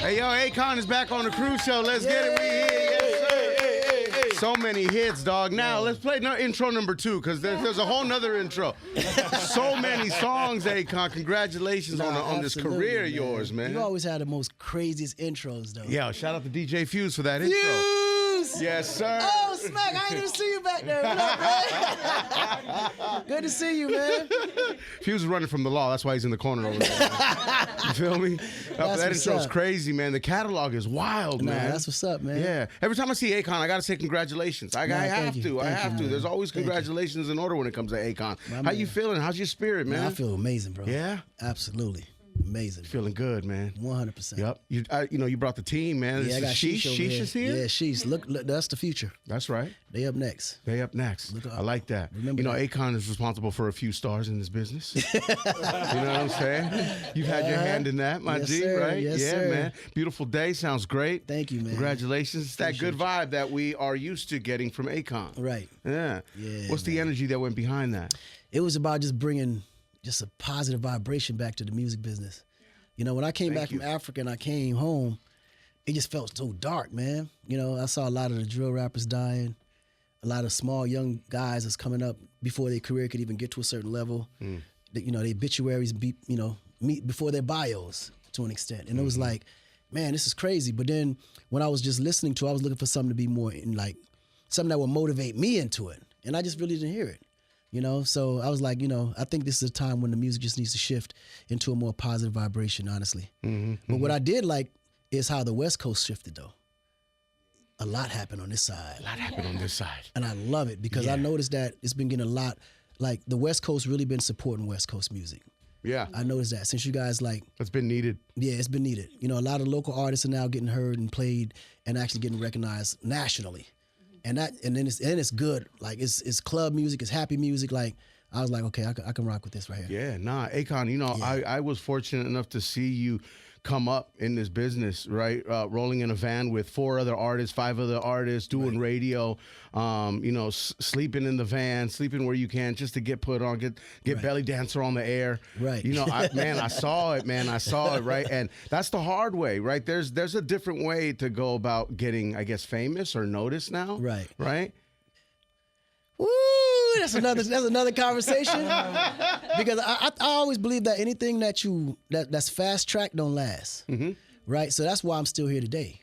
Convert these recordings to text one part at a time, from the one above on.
Hey, yo, Akon is back on the Cruz Show. Let's get it. We here. Yes, sir. So many hits, dog. Now, let's play intro number 2, because there's a whole nother intro. So many songs, Akon. Congratulations on this career of yours, man. You always had the most craziest intros, though. Yeah, shout out to DJ Fuse for that intro. Fuse! Yes, sir. Oh, Smack, I ain't even see you back there. What up, man? Good to see you, man. Fuse is running from the law. That's why he's in the corner over there. You feel me? That intro's crazy, man. The catalog is wild, man. That's what's up, man. Yeah. Every time I see Akon, I got to say congratulations. I have to. I have to. There's always congratulations in order when it comes to Akon. How you feeling? How's your spirit, man? I feel amazing, bro. Yeah? Absolutely. Amazing. Feeling good, man. 100%. Yep. You brought the team, man. Yeah, I got Sheesh. Sheesh is here? Yeah, Sheesh. Look, that's the future. That's right. They up next. I like that. Remember Akon is responsible for a few stars in this business. You know what I'm saying? You've had your hand in that, my G, sir. right? Yes, yeah, sir. man. Beautiful day. Sounds great. Thank you, man. Congratulations. It's that good vibe that we are used to getting from Akon. Right. Yeah. What's the energy that went behind that? It was about just bringing just a positive vibration back to the music business. You know, when I came back from Africa and I came home, it just felt so dark, man. You know, I saw a lot of the drill rappers dying, a lot of small young guys that's coming up before their career could even get to a certain level. You know, their obituaries meet before their bios to an extent. And it was like, man, this is crazy. But then when I was just listening to it, I was looking for something to be more something that would motivate me into it. And I just really didn't hear it. You know, so I was like, I think this is a time when the music just needs to shift into a more positive vibration, honestly. But what I did like is how the West Coast shifted, though. A lot happened on this side. And I love it because I noticed that it's been getting a lot, like the West Coast really been supporting West Coast music. Yeah. I noticed that since you guys it's been needed. Yeah, it's been needed. You know, a lot of local artists are now getting heard and played and actually getting recognized nationally. And then it's good. Like it's club music, it's happy music. Like I was like, okay, I can rock with this right here. Yeah, Akon, I was fortunate enough to see you come up in this business, right? Rolling in a van with 4 other artists, 5 other artists, doing radio, sleeping in the van, sleeping where you can just to get put on, get Belly Dancer on the air. Right. I saw it, man. I saw it, right? And that's the hard way, right? There's a different way to go about getting, I guess, famous or noticed now. Right. Right? Woo! That's another conversation. Because I always believe that anything that's fast track don't last. Right? So that's why I'm still here today.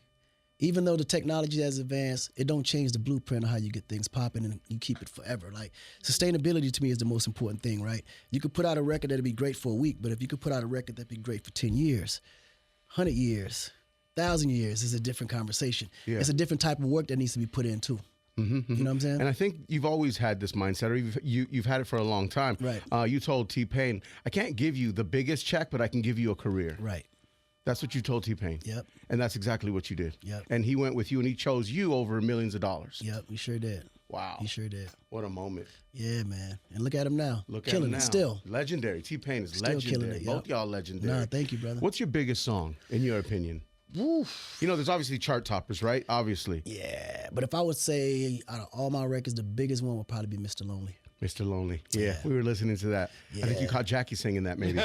Even though the technology has advanced, it don't change the blueprint of how you get things popping and you keep it forever. Like sustainability to me is the most important thing, right? You could put out a record that'd be great for a week, but if you could put out a record that'd be great for 10 years, 100 years, 1,000 years is a different conversation. Yeah. It's a different type of work that needs to be put in too. You know what I'm saying? And I think you've always had this mindset, or you've had it for a long time. Right. You told T-Pain, I can't give you the biggest check, but I can give you a career. Right. That's what you told T-Pain. Yep. And that's exactly what you did. Yep. And he went with you, and he chose you over millions of dollars. Yep, he sure did. Wow. He sure did. What a moment. Yeah, man. And look at him now. Killing it still. Legendary. T-Pain is still legendary. Killing it, yep. Both y'all legendary. Nah, thank you, brother. What's your biggest song, in your opinion? Oof. There's obviously chart toppers, right? Obviously. Yeah, but if I would say out of all my records, the biggest one would probably be Mr. Lonely. Mr. Lonely. Yeah, we were listening to that. Yeah. I think you caught Jackie singing that, maybe.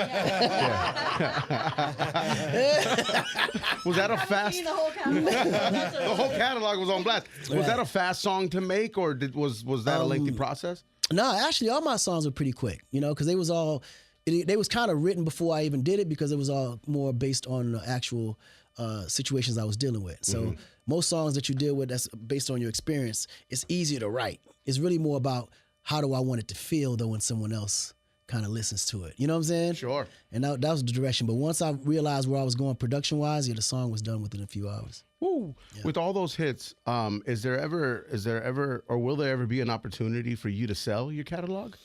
Was that a fast? The whole catalog. The whole catalog was on blast. Was that a fast song to make, or was that a lengthy process? No, actually, all my songs were pretty quick. Because they was kind of written before I even did it, because it was all more based on the actual situations I was dealing with. So most songs that you deal with that's based on your experience, it's easier to write. It's really more about how do I want it to feel, though, when someone else kind of listens to it. You know what I'm saying? Sure. And that was the direction. But once I realized where I was going production-wise, the song was done within a few hours. Woo. Yeah. With all those hits, is there ever, or will there ever be an opportunity for you to sell your catalog?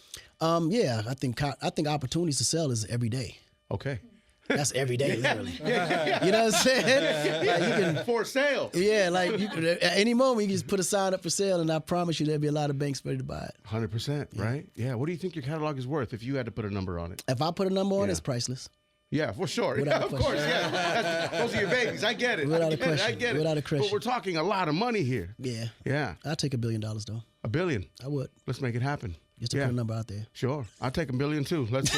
Yeah, I think opportunities to sell is every day. Okay. That's every day, literally. You know what I'm saying? Like you can, for sale. Yeah, like at any moment you can just put a sign up for sale, and I promise you there'll be a lot of banks ready to buy it. 100%, right? Yeah. What do you think your catalog is worth if you had to put a number on it? If I put a number on it, it's priceless. Yeah, for sure. Yeah, of course. Yeah, those are your babies. I get it. Without a question. I get it. Without a question. But we're talking a lot of money here. Yeah. Yeah. I'd take $1 billion though. $1 billion. I would. Let's make it happen. Just to put a number out there. Sure. I'll take $1 billion too. Let's.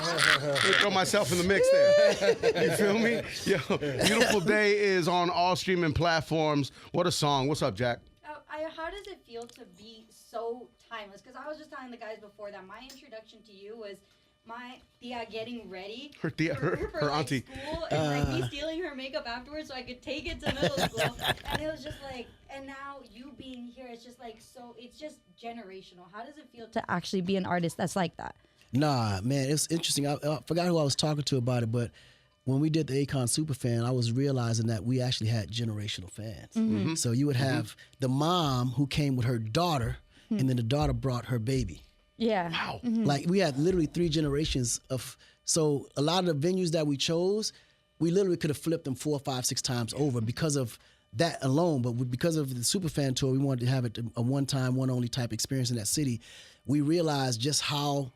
Let me throw myself in the mix there. You feel me? Yo, Beautiful Day is on all streaming platforms. What a song. What's up, Jack? How does it feel to be so timeless? Because I was just telling the guys before that my introduction to you was my tia getting ready Her tia, her like, auntie. School, and like me stealing her makeup afterwards so I could take it to middle school. And it was just like, and now you being here, it's just like, so it's just generational. How does it feel to actually be an artist that's like that? Nah, man, it's interesting. I forgot who I was talking to about it, but when we did the Akon Superfan, I was realizing that we actually had generational fans. Mm-hmm. So you would have the mom who came with her daughter, and then the daughter brought her baby. Yeah. Wow. Mm-hmm. Like we had literally 3 generations of. So a lot of the venues that we chose, we literally could have flipped them 4, 5, 6 times over because of that alone. But because of the Superfan tour, we wanted to have it a one-time, one-only type experience in that city. We realized just how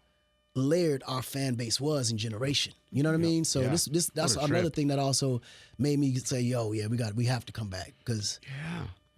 layered our fan base was in generation. You know what I mean? So that's another thing that also made me say, yo, yeah, we have to come back because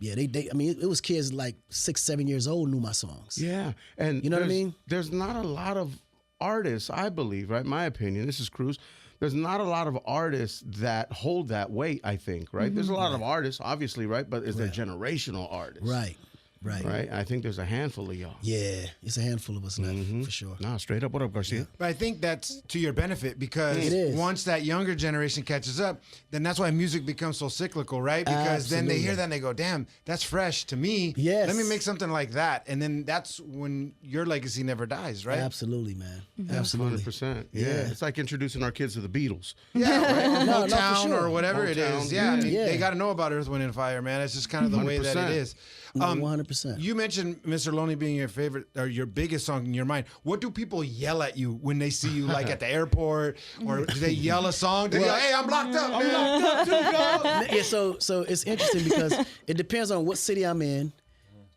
they I mean it was kids like 6, 7 years old knew my songs. Yeah. And you know what I mean? There's not a lot of artists, I believe, right? My opinion, this is Cruz. There's not a lot of artists that hold that weight, I think, right? There's a lot of artists, obviously, right? But is there generational artists? Right. Right. I think there's a handful of y'all. Yeah, it's a handful of us left for sure. Nah, straight up. What up, Garcia? But I think that's to your benefit because It is. once that younger generation catches up, then that's why music becomes so cyclical, right? Because then they hear that and they go, damn, that's fresh to me. Yes. Let me make something like that. And then that's when your legacy never dies, right? Absolutely, man. Absolutely. 100%. Yeah. It's like introducing our kids to the Beatles. Yeah, right? Or No, for Motown sure. or whatever it Motown. is. Yeah, I mean, Yeah. they got to know about Earth, Wind, and Fire, man. It's just kind of the way that 100%. it is. 100%. You mentioned Mr. Lonely being your favorite or your biggest song in your mind. What do people yell at you when they see you, like at the airport, or do they yell a song? Do they yell, "Hey, I'm locked up, man. I'm locked up too, Yeah, so it's interesting because it depends on what city I'm in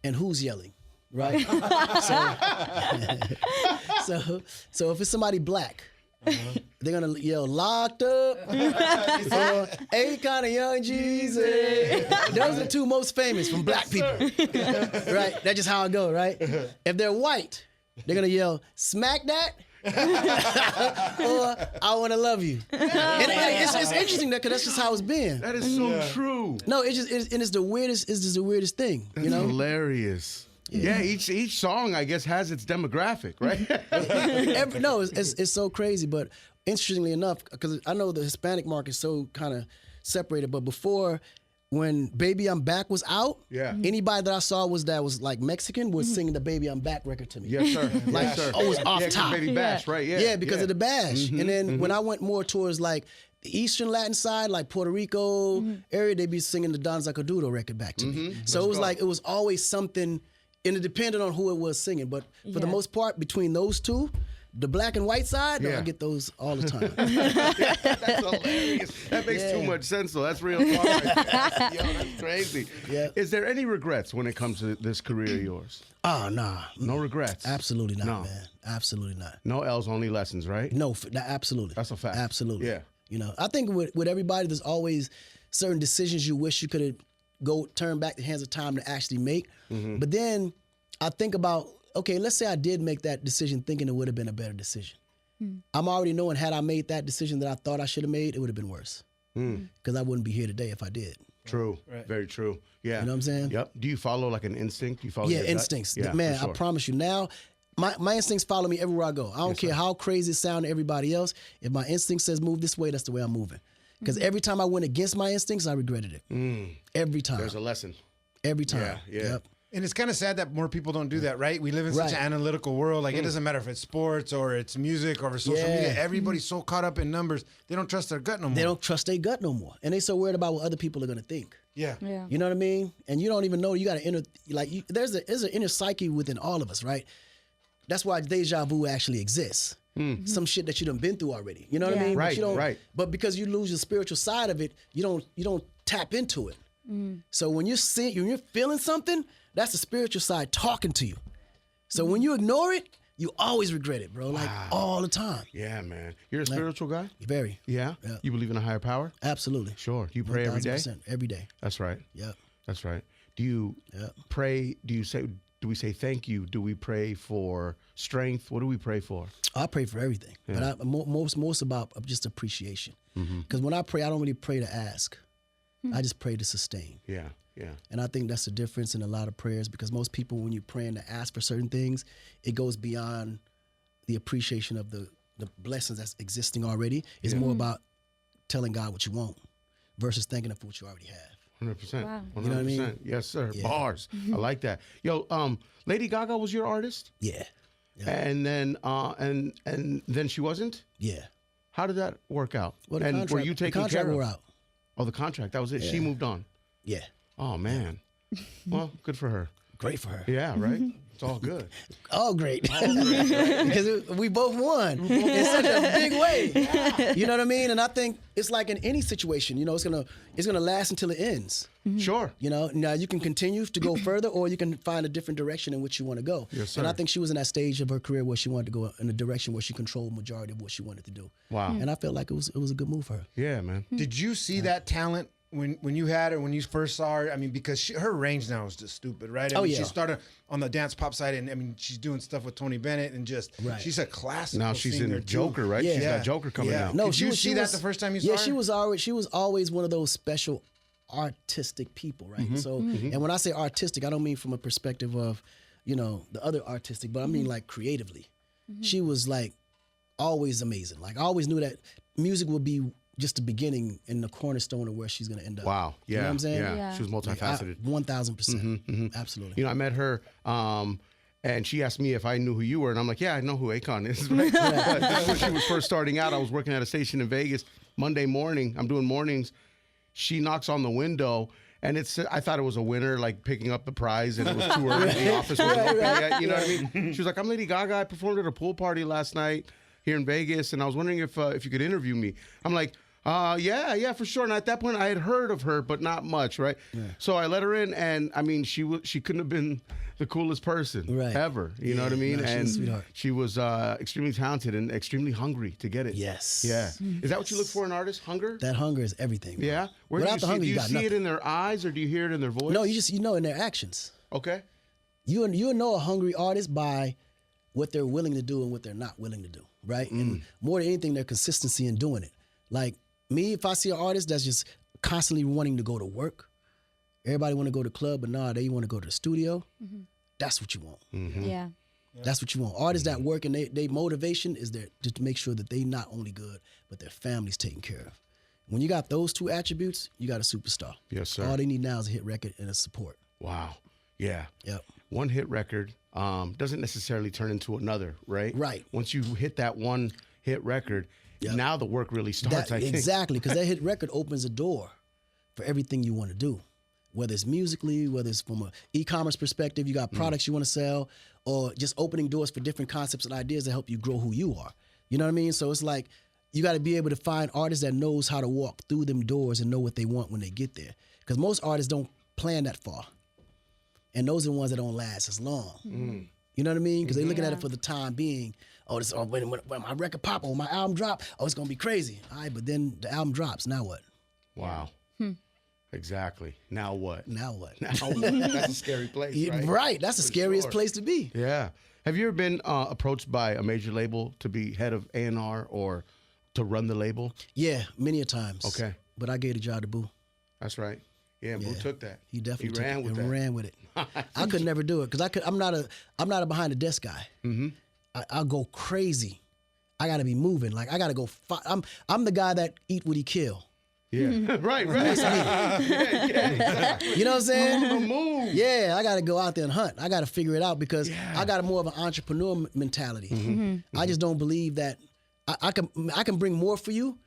and who's yelling, right? so if it's somebody black, they're gonna yell "locked up" or "Akon and Young Jesus." Those are the 2 most famous from black people, right? That's just how it goes, right? If they're white, they're gonna yell "smack that." Or "I wanna love you." And it's interesting because that's just how it's been. That is so true. No, it's the weirdest. It's just the weirdest thing. That's You know, hilarious. Yeah, each song, I guess, has its demographic, right? it's so crazy. But interestingly enough, because I know the Hispanic market is so kind of separated. But before, when "Baby I'm Back" was out, anybody that I saw was like Mexican was singing the "Baby I'm Back" record to me. Yes, sir. Like, Yes, sir. oh, it's off Yeah, 'cause top. Baby Bash, right? Yeah. Yeah, because of the bash. And then when I went more towards like the Eastern Latin side, like Puerto Rico area, they'd be singing the Don Zacadudo record back to me. So it was like, it was always something, and it depended on who it was singing. But for the most part, between those 2, the black and white side, I get those all the time. That's hilarious. That makes too much sense, though. That's real fun. Right? Yo, that's crazy. Yeah. Is there any regrets when it comes to this career of yours? Oh, nah. No regrets? Absolutely not, No. man. Absolutely not. No L's, only lessons, right? No, absolutely. That's a fact. Absolutely. Yeah. You know, I think with everybody, there's always certain decisions you wish you could have turn back the hands of time to actually make. But then I think about, okay, let's say I did make that decision thinking it would have been a better decision. I'm already knowing had I made that decision that I thought I should have made, it would have been worse. Because I wouldn't be here today if I did. True. Right. Very true. Yeah. You know what I'm saying? Yep. Do you follow like an instinct? Do you follow your gut? Instincts. Yeah, Man, for sure. I promise you now, my instincts follow me everywhere I go. I don't care how crazy it sounds to everybody else. If my instinct says move this way, that's the way I'm moving. Because every time I went against my instincts, I regretted it. Every time. There's a lesson. Every time. Yeah. Yep. And it's kind of sad that more people don't do that, right? We live in such an analytical world. Like, it doesn't matter if it's sports or it's music or social media. Everybody's so caught up in numbers, they don't trust their gut no more. They don't trust their gut no more. And they so worried about what other people are going to think. Yeah. You know what I mean? And you don't even know you got to inner, there's an inner psyche within all of us, right? That's why deja vu actually exists. Some shit that you done been through already. You know what I mean? Right, but you don't, right. But because you lose the spiritual side of it, you don't tap into it. So when you're feeling something, that's the spiritual side talking to you. So when you ignore it, you always regret it, bro. Like all the time. Yeah, man. You're a spiritual guy? Very. Yeah? Yeah. You believe in a higher power? Absolutely. Sure. You pray every day? 1000%, every day. That's right. Yep. That's right. Do you Yep. pray? Do you say Do we say thank you? Do we pray for strength? What do we pray for? I pray for everything, but most about just appreciation. Because when I pray, I don't really pray to ask. I just pray to sustain. Yeah, yeah. And I think that's the difference in a lot of prayers, because most people, when you're praying to ask for certain things, it goes beyond the appreciation of the blessings that's existing already. It's more about telling God what you want versus thanking Him for what you already have. 100%. Wow. 100%. You know what I mean? Yes, sir. Yeah. Bars. I like that. Yo, Lady Gaga was your artist, Yeah. and then and then she wasn't. Yeah. How did that work out? Well, the and contract, were you the taking contract care of? wore out. Oh, the contract. That was it. She Yeah. moved on. Yeah. Oh man. Well, good for her. Great for her. Yeah, right. It's all good. Oh, great. Because we both won in such a big way. You know what I mean? And I think it's like in any situation, you know, it's gonna last until it ends. Sure. You know, now you can continue to go further, or you can find a different direction in which you want to go. Yes, sir. And I think she was in that stage of her career where she wanted to go in a direction where she controlled the majority of what she wanted to do. Wow. And I felt like it was a good move for her. Yeah, man. Did you see that talent when you had her, when you first saw her? I mean, because her range now is just stupid, right? I mean, yeah. She started on the dance pop side, and I mean, she's doing stuff with Tony Bennett, and just she's a classical Now she's singer in too. Joker, right? Yeah. She's got Joker coming out. No, Did she you was- see she that was- the first time you saw Yeah, her? she was always one of those special artistic people, right? So, and when I say artistic, I don't mean from a perspective of, you know, the other artistic, but I mean like creatively. She was like always amazing. Like I always knew that music would be just the beginning and the cornerstone of where she's gonna end up. Wow. Yeah. You know what I'm saying? Yeah. Yeah. She was multifaceted. 1000%. Absolutely. You know, I met her, and she asked me if I knew who you were, and I'm like, yeah, I know who Akon is. Right? But that's when she was first starting out. I was working at a station in Vegas Monday morning. I'm doing mornings. She knocks on the window, and I thought it was a winner, like picking up the prize, and it was too early. The office wasn't open yet. You know what I mean? She was like, I'm Lady Gaga. I performed at a pool party last night here in Vegas, and I was wondering if you could interview me. I'm like, yeah, for sure. And at that point, I had heard of her, but not much, right? Yeah. So I let her in, and I mean, she couldn't have been the coolest person ever. You know what I mean? No, she's a sweetheart. She was extremely talented and extremely hungry to get it. Yes. Yeah. Is that what you look for in artists? Hunger? That hunger is everything. Bro. Yeah. Where Without the hunger, do you you got see it nothing. in their eyes, or do you hear it in their voice? No, you know in their actions. Okay. You know a hungry artist by what they're willing to do and what they're not willing to do, right? And more than anything, their consistency in doing it. Like me, if I see an artist that's just constantly wanting to go to work, everybody want to go to the club, but nah, they want to go to the studio. That's what you want. Yeah. That's what you want. Artists that work and they motivation is there just to make sure that they not only good, but their family's taken care of. When you got those two attributes, you got a superstar. Yes, sir. All they need now is a hit record and a support. Wow. Yeah. Yep. One hit record doesn't necessarily turn into another, right? Right. Once you hit that one hit record, now the work really starts, I think. Exactly, because that hit record opens a door for everything you want to do. Whether it's musically, whether it's from an e-commerce perspective, you got products you want to sell, or just opening doors for different concepts and ideas to help you grow who you are. You know what I mean? So it's like you got to be able to find artists that knows how to walk through them doors and know what they want when they get there. Because most artists don't plan that far. And those are the ones that don't last as long. You know what I mean? Because they're looking at it for the time being. Oh, when my record pop or my album drop, it's going to be crazy. All right, but then the album drops. Now what? Wow. Exactly. Now what? Now what? Now what? That's a scary place, right? Right. That's the For scariest sure. place to be. Yeah. Have you ever been approached by a major label to be head of A&R or to run the label? Yeah, many a times. Okay. But I gave the job to Boo. That's right. Yeah, Boo took that. He definitely ran took with it that. and ran with it. I could never do it because I'm not a behind the desk guy. I'll go crazy. I got to be moving. Like I got to go. I'm the guy that eat what he kill. Yeah. right. Yeah. You know what I'm saying? On the move. Yeah, I got to go out there and hunt. I got to figure it out because I got more of an entrepreneur mentality. I just don't believe that I can bring more for you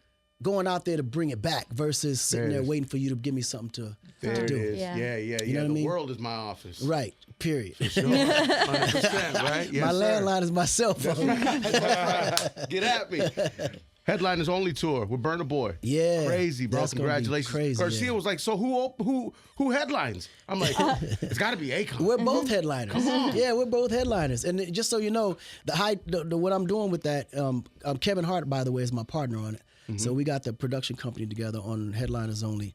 going out there to bring it back versus sitting there waiting for you to give me something to There do. it is. Yeah. Yeah. You know what I The mean? world is my office. Right, period. Sure. 100%, right? Yes, My sir. landline is my cell phone. Get at me. Headliners Only tour with Burna Boy. Yeah, Crazy, bro. that's gonna be Congratulations. crazy, Garcia yeah. was like, so who headlines? I'm like, it's got to be Akon. We're both headliners. Yeah, we're both headliners. And just so you know, what I'm doing with that, Kevin Hart, by the way, is my partner on it. So we got the production company together on Headliners Only.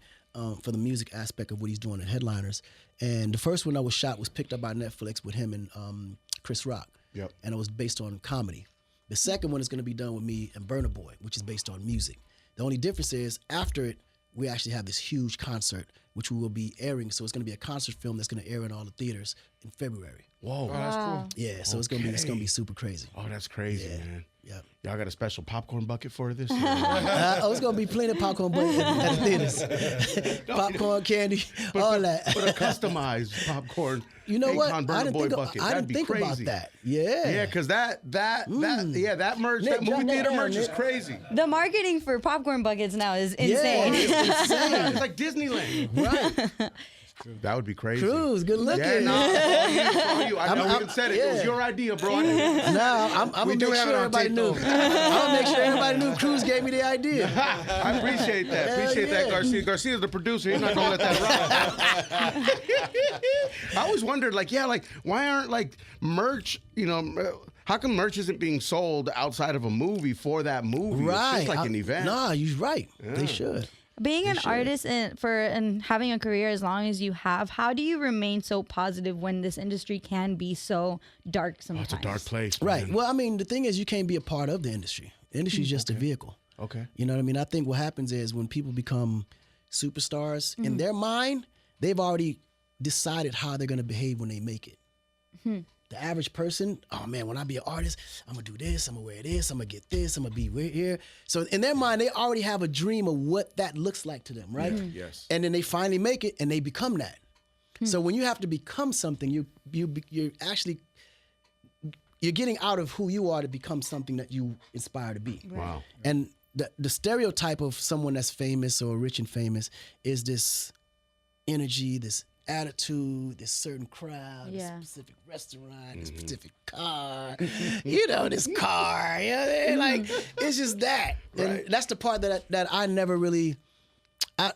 for the music aspect of what he's doing at Headliners. And the first one that was shot was picked up by Netflix with him and Chris Rock. Yep. And it was based on comedy. The second one is going to be done with me and Burna Boy, which is based on music. The only difference is after it, we actually have this huge concert, which we will be airing. So it's going to be a concert film that's going to air in all the theaters in February. Whoa. Oh, that's cool. Yeah, so it's gonna be super crazy. Oh, that's crazy, man. Yeah. Y'all got a special popcorn bucket for this? It's gonna be plenty of popcorn at the theaters. Popcorn, candy, all that. But a customized popcorn. You know what? Akon Burna Boy bucket. I That'd didn't be think crazy. about that. Yeah. Yeah, because that merch, Nick, that movie jump theater down, merch is Nick. crazy. The marketing for popcorn buckets now is Yeah, insane. it's insane. It's like Disneyland. Right. That would be crazy. Cruz, good looking. Yeah, no, for you. I know we I'm- even said it. It was yeah. your idea, bro. I'm We gonna do make have it sure on everybody tape, knew. though. I'm gonna make sure everybody knew Cruz gave me the idea. I appreciate that. Hell Appreciate that, yeah. Garcia. Garcia's the producer. He's not gonna let that rock. I always wondered, why aren't merch? How come merch isn't being sold outside of a movie for that movie? Right. It's just like an event. Nah, you're right. They should. Being an artist and having a career as long as you have, how do you remain so positive when this industry can be so dark Oh, sometimes? it's a dark place. Right. man. Well, I mean, the thing is, you can't be a part of the industry. The industry is just a vehicle. Okay. You know what I mean? I think what happens is when people become superstars, in their mind, they've already decided how they're going to behave when they make it. The average person, oh man, when I be an artist, I'm going to do this, I'm going to wear this, I'm going to get this, I'm going to be here. So in their mind, they already have a dream of what that looks like to them, right? Yes. And then they finally make it and they become that. So when you have to become something, you're actually getting out of who you are to become something that you aspire to be. Wow. And the stereotype of someone that's famous or rich and famous is this energy, this attitude, this certain crowd, this specific restaurant, this specific car, this car. It's just that. Right. And that's the part that I never really, I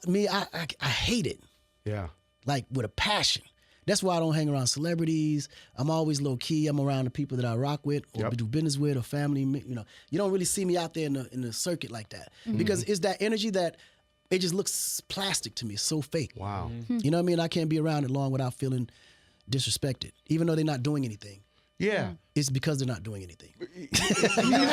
hate it, Yeah. like with a passion. That's why I don't hang around celebrities. I'm always low key. I'm around the people that I rock with or do business with or family. You don't really see me out there in the circuit like that because it's that energy that it just looks plastic to me. It's so fake. Wow. You know what I mean? I can't be around it long without feeling disrespected, even though they're not doing anything. Yeah. It's because they're not doing anything.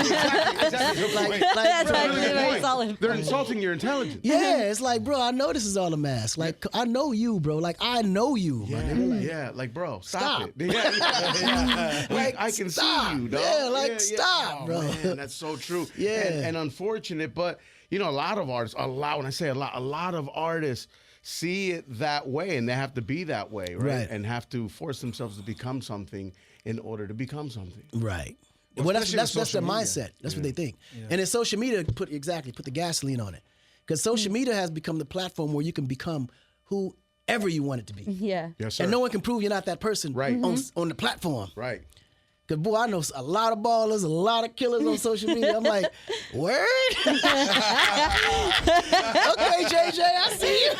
Exactly. That's bro, actually a very solid. They're insulting your intelligence. yeah, it's like, bro, I know this is all a mask. Like, I know you, bro. Like, I know you. my nigga. Like, bro, Stop. it. Yeah. Like, I can stop. see you, dog. Yeah, stop, Oh, bro. Man, that's so true. Yeah. And unfortunate, but a lot of artists, when I say a lot of artists see it that way and they have to be that way, right? And have to force themselves to become something in order to become something. Right. Well, that's especially with their social media. mindset. That's what they think. And in social media, put the gasoline on it. Because social media has become the platform where you can become whoever you want it to be. Yeah. Yes, sir. And no one can prove you're not that person Right. on the platform. Right. Because, boy, I know a lot of ballers, a lot of killers on social media. I'm like, word? Okay, JJ, I see you.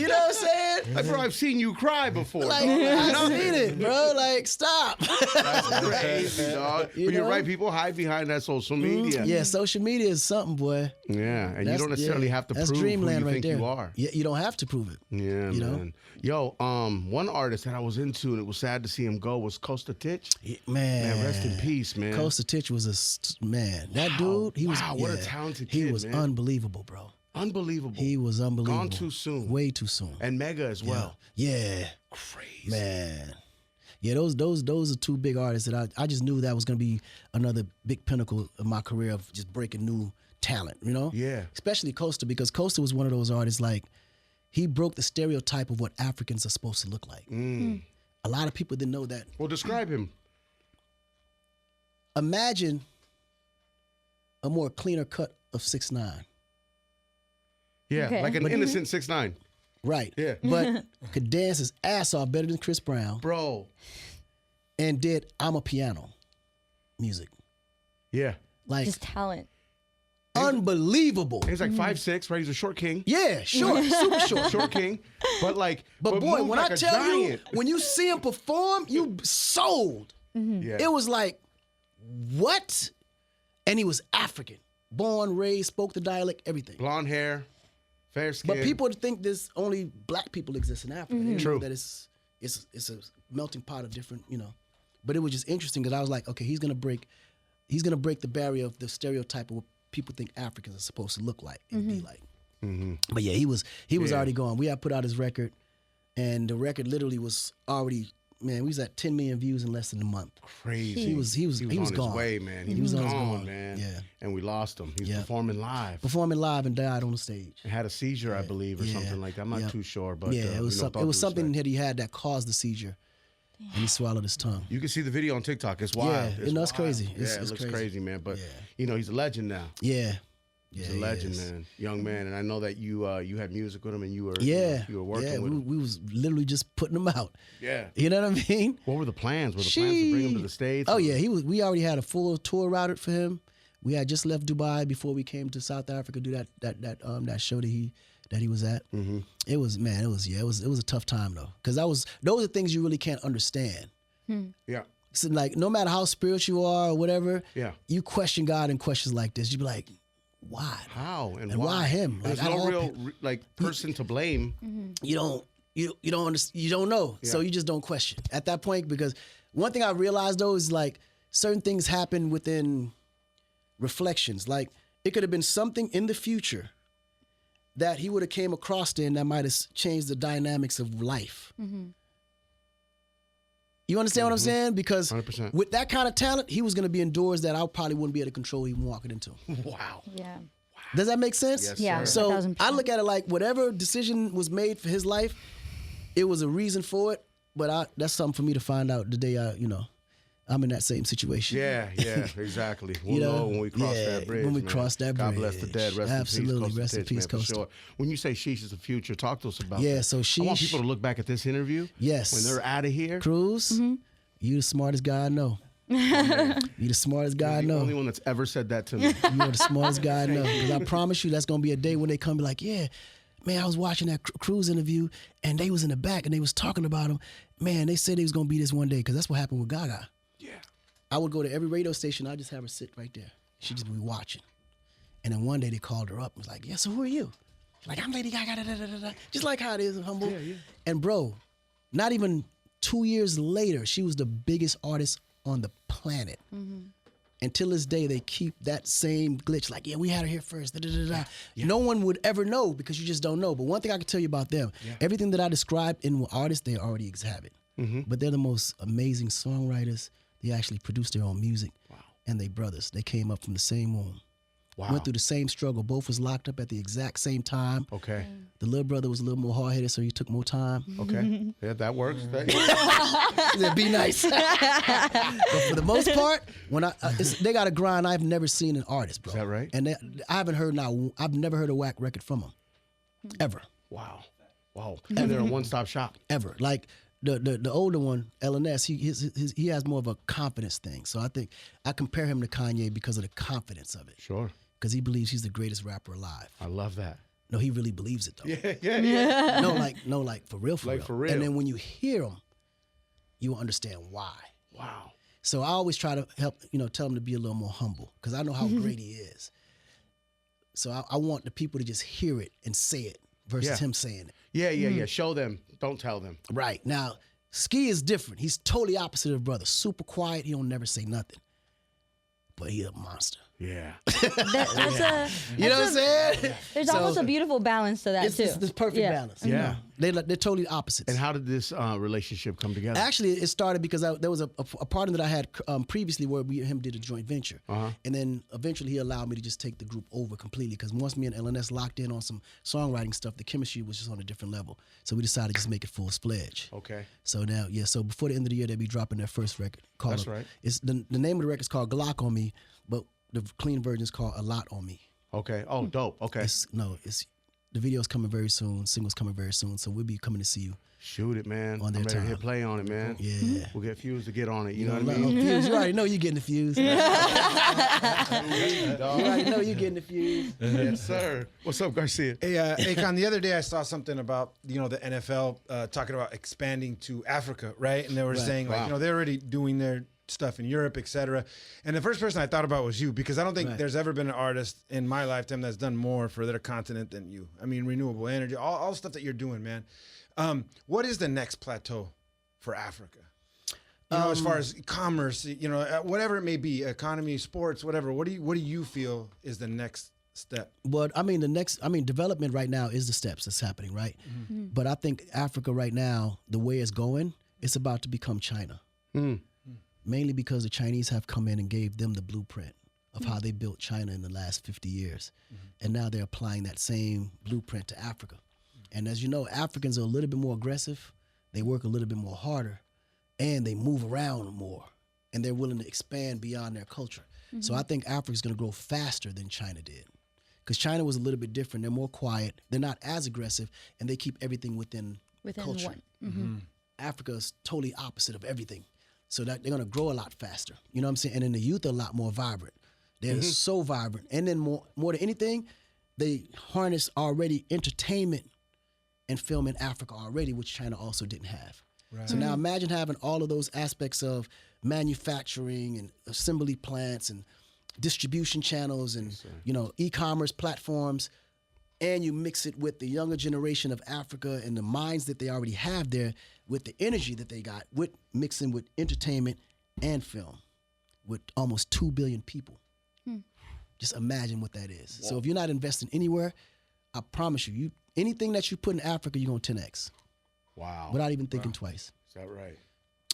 You know what I'm saying? Like, bro, I've seen you cry before. Like, dog. I seen it, bro. Like, stop. That's crazy, dog. But you're know? right. People hide behind that social media. Yeah, social media is something, boy. Yeah, and you don't necessarily have to that's prove dreamland who you right think there. you are. Yeah, you don't have to prove it. Yeah, You know? man. Yo, one artist that I was into and it was sad to see him go was Costa Titch. Yeah, man, rest in peace, man. Costa Titch was man. That dude, he was. Wow, what a talented He kid, was man. unbelievable, bro. Unbelievable. He was unbelievable. Gone too soon. Way too soon. And Mega as well. Yeah. Crazy. Man. Yeah, those are two big artists that I just knew that was gonna be another big pinnacle of my career of just breaking new talent, you know? Yeah. Especially Costa, because Costa was one of those artists like he broke the stereotype of what Africans are supposed to look like. A lot of people didn't know that. Well, describe him. Imagine a more cleaner cut of 6ix9ine. Yeah, Okay. like an innocent 6ix9ine. Right. Yeah. But could dance his ass off better than Chris Brown Bro. and did I'm a Piano music. Yeah. Like, Just talent. unbelievable. He's like 5'6", right? He's a short king. Yeah, short, super short. Short king. But But boy, moved when like I a tell giant. you, when you see him perform, you sold. Yeah. It was like, what? And he was African. born, raised, spoke the dialect, everything. Blonde hair, fair skin. But people think there's only black people exist in Africa. They don't True. know that it's a melting pot of different, you know. But it was just interesting because I was like, okay, he's gonna break the barrier of the stereotype of what people think Africans are supposed to look like and be like. But yeah, he was already gone. We had put out his record, and the record literally was already, man, we was at 10 million views in less than a month. Crazy. He was on gone. his way, man. He was on his gone, gone. man. Yeah. And we lost him. He was Yeah. performing live. Performing live and died on the stage. And had a seizure, I believe, or Yeah. something like that. I'm not Yeah. too sure, but Yeah, it was something that he had that caused the seizure, and he swallowed his tongue. You can see the video on TikTok. It's wild. Yeah, it's it's wild. crazy. Yeah, It's it looks crazy. crazy, man. But Yeah. you know, he's a legend now. Yeah. He's Yeah, a he legend, is. man. Young man. And I know that you had music with him, and you were you were working yeah, with him. we was literally just putting him out. Yeah. You know what I mean? What were the plans? Were the plans to bring him to the States? Oh or- yeah, we already had a full tour routed for him. We had just left Dubai before we came to South Africa to do that show that he was at. Mm-hmm. It was a tough time though, because those are things you really can't understand. Yeah. So like no matter how spiritual you are or whatever, Yeah. you question God in questions like this. You be like, why? How and why him? There's Like, I no don't- real person to blame. You don't know, so Yeah. you just don't question at that point. Because one thing I realized though is like certain things happen within reflections. Like it could have been something in the future that he would have came across then that might have changed the dynamics of life. You understand what I'm saying? Because 100%. with that kind of talent, he was going to be in doors that I probably wouldn't be able to control even walking into. Wow. Yeah. Does that make sense? Yes, Yeah. sir. So 1000%. I look at it like whatever decision was made for his life, it was a reason for it. But that's something for me to find out the day I'm in that same situation. Yeah, exactly. We'll You know, know when we cross yeah, that bridge. when we man. cross that God bless the bridge. dead. Rest Absolutely. in peace. Rest in Titch, peace, man, for Costa. sure. When you say Sheesh is the future, talk to us about Yeah, that. so I want Sheesh- people to look back at this interview. Yes. When they're out of here. Cruz, you the smartest guy I know. You the smartest guy I You're the know. only one that's ever said that to me. You are the smartest guy I know. Because I promise you, that's gonna be a day when they come and be like, yeah, man, I was watching that Cruz interview and they was in the back and they was talking about him. Man, they said he was gonna be this one day because that's what happened with Gaga. Yeah. I would go to every radio station. I'd just have her sit right there. She'd just be watching. And then one day they called her up and was like, yeah, so who are you? She's like, I'm Lady Gaga, da, da, da, da, da. Just like how it is, humble. Yeah. And bro, not even 2 years later, she was the biggest artist on the planet. Until this day, they keep that same glitch. Like, yeah, we had her here first. Da, da, da, da. No one would ever know because you just don't know. But one thing I can tell you about them, everything that I described in artists, they already have it. But they're the most amazing songwriters. They actually produce their own music. Wow. And they brothers. They came up from the same womb. Wow. Went through the same struggle. Both was locked up at the exact same time. Okay. The little brother was a little more hard-headed, so he took more time. Okay. Yeah, that works. He said, be nice. But for the most part, when they got a grind I've never seen in artists, bro. Is that right? And I've never heard a whack record from them. Ever. Wow. And they're a one-stop shop. Ever. Like the older one, LNS, he has more of a confidence thing. So I think I compare him to Kanye because of the confidence of it. Sure. Because he believes he's the greatest rapper alive. I love that. No, he really believes it though. Yeah. Like for real, Like, for real. And then when you hear him, you will understand why. Wow. So I always try to help, tell him to be a little more humble because I know how great he is. So I want the people to just hear it and say it versus him saying it. Yeah. Show them. Don't tell them. Right. Now, Ski is different. He's totally opposite of brother. Super quiet. He don't never say nothing. But he a monster. Yeah. You know what I'm saying? There's almost a beautiful balance to that It's too. the perfect balance. Yeah. They're totally opposites. And how did this relationship come together? Actually, it started because there was a partner that I had previously where we and him did a joint venture. And then eventually he allowed me to just take the group over completely because once me and LNS locked in on some songwriting stuff, the chemistry was just on a different level. So we decided to just make it full-fledged. Okay. So now, so before the end of the year, they'll be dropping their first record. That's right. It's the name of the record is called Glock on Me, but the clean version is called A Lot on Me. Okay. Oh, dope. Okay. The video's coming very soon. Single's coming very soon. So we'll be coming to see you. Shoot it, man. On their I'm ready to time. hit play on it, man. Yeah. We'll get Fuse to get on it. You know what I No, mean? Fuse, you already know you're getting the Fuse. You already know you're getting the Fuse. Yes, sir. What's up, Garcia? Hey, Akon, the other day I saw something about, the NFL talking about expanding to Africa, right? And they were saying, like, Wow. they're already doing their stuff in Europe, etc. And the first person I thought about was you, because I don't think Right. there's ever been an artist in my lifetime that's done more for their continent than you. I mean, renewable energy, all the stuff that you're doing, man. What is the next plateau for Africa? You know, as far as commerce, you know, whatever it may be, economy, sports, whatever. What do you feel is the next step? But I mean, development right now is the steps that's happening, right? Mm-hmm. But I think Africa right now, the way it's going, it's about to become China. Mainly because the Chinese have come in and gave them the blueprint of how they built China in the last 50 years. And now they're applying that same blueprint to Africa. And as you know, Africans are a little bit more aggressive. They work a little bit more harder. And they move around more, and they're willing to expand beyond their culture. So I think Africa's going to grow faster than China did, because China was a little bit different. They're more quiet. They're not as aggressive, and they keep everything within culture. one. Africa is totally opposite of everything, so that they're going to grow a lot faster. You know what I'm saying? And then the youth are a lot more vibrant. They're so vibrant, and then more than anything, they harness already entertainment and film in Africa already, which China also didn't have. Right. So now imagine having all of those aspects of manufacturing and assembly plants and distribution channels and e-commerce platforms, and you mix it with the younger generation of Africa and the minds that they already have there with the energy that they got, with mixing with entertainment and film with almost 2 billion people. Just imagine what that is. So if you're not investing anywhere, I promise you, anything that you put in Africa, you're going to 10X. Wow. Without even thinking twice. Is that right?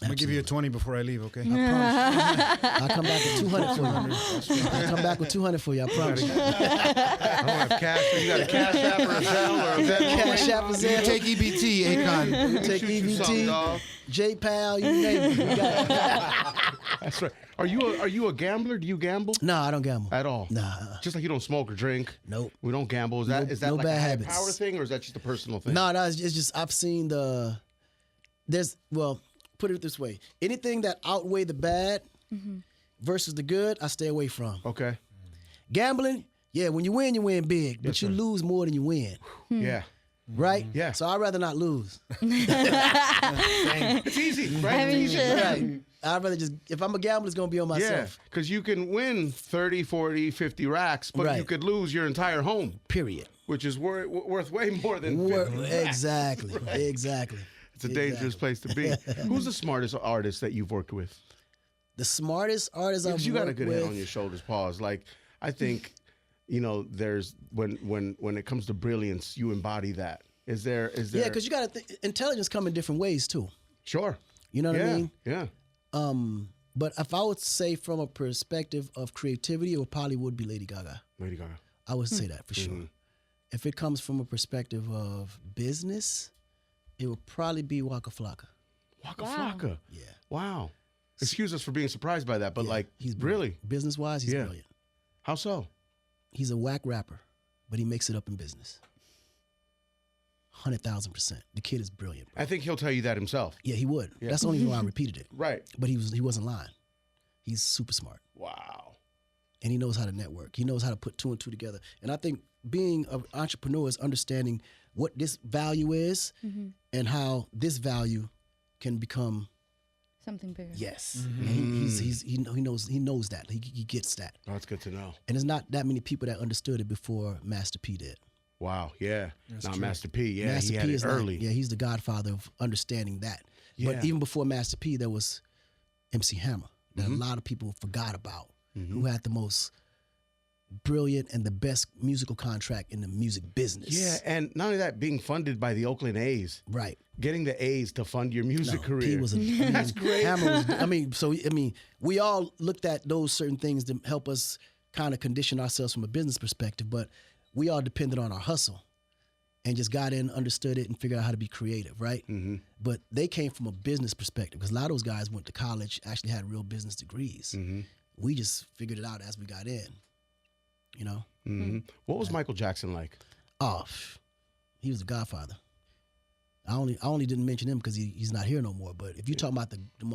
I'm going to give you a 20 before I leave, okay? I promise you. I'll come back with 200 for you. I'll come back with 200 for you, I promise you. I don't have cash. You got a cash app or a Zelle or a Venmo? Cash App is You there. take EBT, Akon. You take Shoot you something, dog. EBT, JPAL, you name it. We got it. That's right. Are you a gambler? Do you gamble? No, I don't gamble. At all? Nah. Just like you don't smoke or drink? Nope. We don't gamble. Is that No like bad a high habits. power thing, or is that just a personal thing? No, it's just I've seen put it this way. Anything that outweigh the bad versus the good, I stay away from. Okay. Gambling, yeah, when you win big, but Yes, you sir. lose more than you win. Yeah. Right? Yeah. So I'd rather not lose. It's easy, right? I mean, It's easy. shit. Right. I'd rather just, if I'm a gambler, it's going to be on Yeah, myself. because you can win 30, 40, 50 racks, but you Right. could lose your entire home, Period. which is worth way more than 50 racks. Exactly. Exactly. It's a dangerous place to be. Who's the smartest artist that you've worked with? The smartest artist I've Because you got a worked good with. head on your shoulders. Pause. Like, I think, there's when it comes to brilliance, you embody that. Is there? Yeah, because you got to intelligence come in different ways too. Sure. You know what Yeah. I mean? Yeah. But if I would say from a perspective of creativity, it probably would be Lady Gaga. Lady Gaga. I would say that for sure. If it comes from a perspective of business, it would probably be Waka Flocka. Waka Wow. Flocka. Yeah. Wow. Excuse us for being surprised by that, but He's really, business wise, he's Yeah. brilliant. how so? He's a whack rapper, but he makes it up in business. 100,000%. The kid is brilliant. I think he'll tell you that himself. Yeah, he would. Yeah. That's the only reason why I repeated it. Right. But he wasn't lying. He's super smart. Wow. And he knows how to network. He knows how to put two and two together. And I think being an entrepreneur is understanding what this value is and how this value can become Something bigger. yes. And he knows that. He gets that. Oh, that's good to know. And there's not that many people that understood it before Master P did. Wow. Yeah. Not true. Master P. Yeah, Master he had P it is early. he's the godfather of understanding that. Yeah. But even before Master P, there was MC Hammer that a lot of people forgot about, who had the most brilliant and the best musical contract in the music business. Yeah, and not only that, being funded by the Oakland A's. Right. Getting the A's to fund your music No, career. P was That's great. Hammer was, we all looked at those certain things to help us kind of condition ourselves from a business perspective, but we all depended on our hustle and just got in, understood it, and figured out how to be creative, right? But they came from a business perspective because a lot of those guys went to college, actually had real business degrees. We just figured it out as we got in, you know? What was Michael Jackson like? Oh, he was the godfather. I only didn't mention him because he's not here no more. But if you're talking about the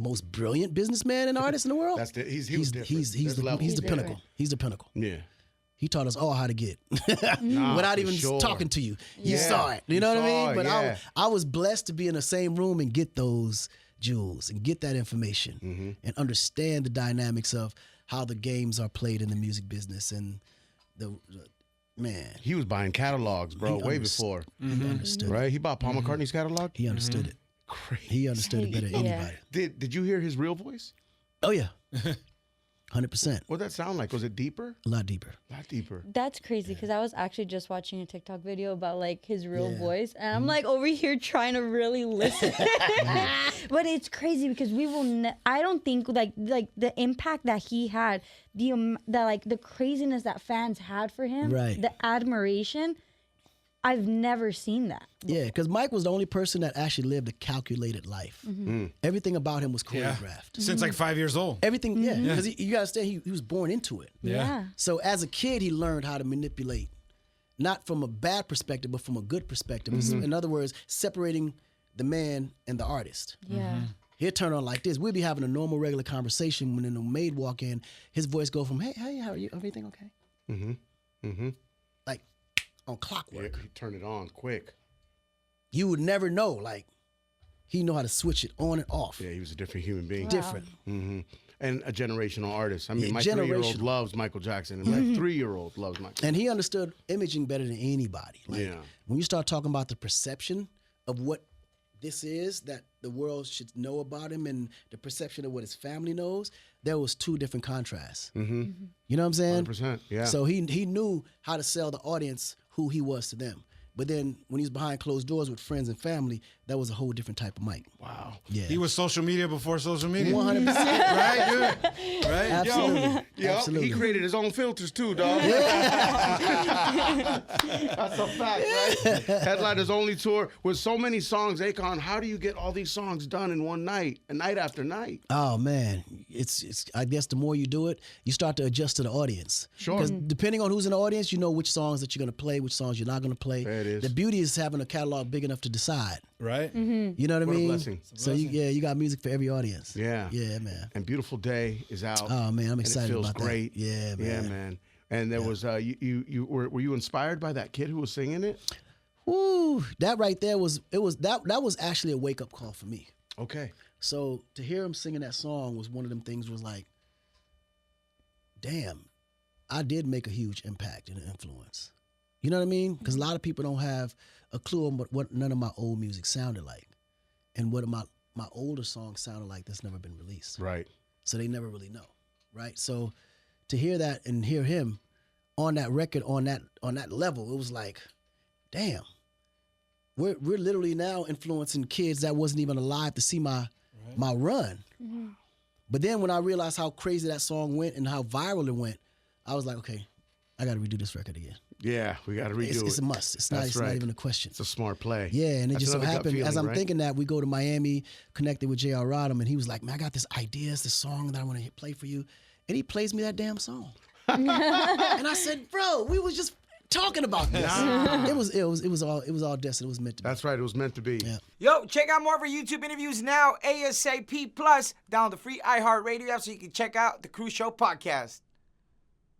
most brilliant businessman and artist in the world, He's he's different. the There's pinnacle. different. He's the pinnacle. Yeah. He taught us all how to get Nah, without for even sure. talking to you. You Yeah. saw it. You You know what I saw mean? it, But yeah. I was blessed to be in the same room and get those jewels and get that information and understand the dynamics of how the games are played in the music business. And man, he was buying catalogs, bro, way before. He understood Right? it. He bought Paul McCartney's catalog? He understood it. Crazy. He understood it better than anybody. Did you hear his real voice? Oh, yeah. 100%. What'd that sound like? Was it deeper? A lot deeper. A lot deeper. That's crazy because I was actually just watching a TikTok video about like his real Yeah. voice, and I'm like over here trying to really listen. But it's crazy because we will. I don't think like the impact that he had, the craziness that fans had for him, Right. the admiration. I've never seen that. Yeah, because Mike was the only person that actually lived a calculated life. Everything about him was Yeah. choreographed. Since like 5 years old. Everything, yeah. Because you got to understand, he was born into it. Yeah. So as a kid, he learned how to manipulate, not from a bad perspective, but from a good perspective. In other words, separating the man and the artist. Yeah. He'll turn on like this. We'll be having a normal, regular conversation. When the maid walk in, his voice go from, hey, how are you? Everything okay? Like on Yeah, clockwork. he turned it on quick. You would never know. Like, he know how to switch it on and off. Yeah, he was a different human being. Different. And a generational artist. I mean, Yeah, my 3-year-old generational. loves Michael Jackson, and my 3-year-old loves Michael. And he understood imaging better than anybody. Like, Yeah. when you start talking about the perception of what this is that the world should know about him and the perception of what his family knows, there was two different contrasts. You know what I'm saying? 100%, yeah. So he knew how to sell the audience who he was to them. But then when he was behind closed doors with friends and family, that was a whole different type of Mike. Wow. Yeah. He was social media before social media. 100%. Right, dude? Right? Absolutely. Yo, Absolutely. he created his own filters too, dog. That's a fact, right? Headliner's only tour with so many songs. Akon, how do you get all these songs done in one night, and night after night? Oh man, it's. I guess the more you do it, you start to adjust to the audience. Sure. Because depending on who's in the audience, you know which songs that you're gonna play, which songs you're not gonna play. There it is. The beauty is having a catalog big enough to decide. Right? You know what I What a mean? blessing. So you got music for every audience. Yeah. Yeah, man. And Beautiful Day is out. Oh man, I'm excited and it feels about great. that. Yeah, man. Yeah, man. And there was were you inspired by that kid who was singing it? Woo, that right there was actually a wake up call for me. Okay. So to hear him singing that song was one of them things was like, damn, I did make a huge impact and an influence. You know what I mean? Because a lot of people don't have a clue on what none of my old music sounded like and what my older songs sounded like that's never been released. Right. So they never really know, right? So to hear that and hear him on that record on that level, it was like, damn, we're literally now influencing kids that wasn't even alive to see my run. But then when I realized how crazy that song went and how viral it went, I was like, okay, I got to redo this record again. Yeah, we got to redo it. It's a must. It's not even a question. It's a smart play. Yeah, and it That's just so another gut happened, as feeling, I'm right? thinking that, we go to Miami, connected with J.R. Rodham, and he was like, man, I got this idea, it's this song that I want to play for you. And he plays me that damn song. And I said, bro, we was just talking about this. It was all destined. It was meant to be. That's right. It was meant to be. Yeah. Yo, check out more of our YouTube interviews now, ASAP+. Download the free iHeartRadio app so you can check out the Cruz Show podcast.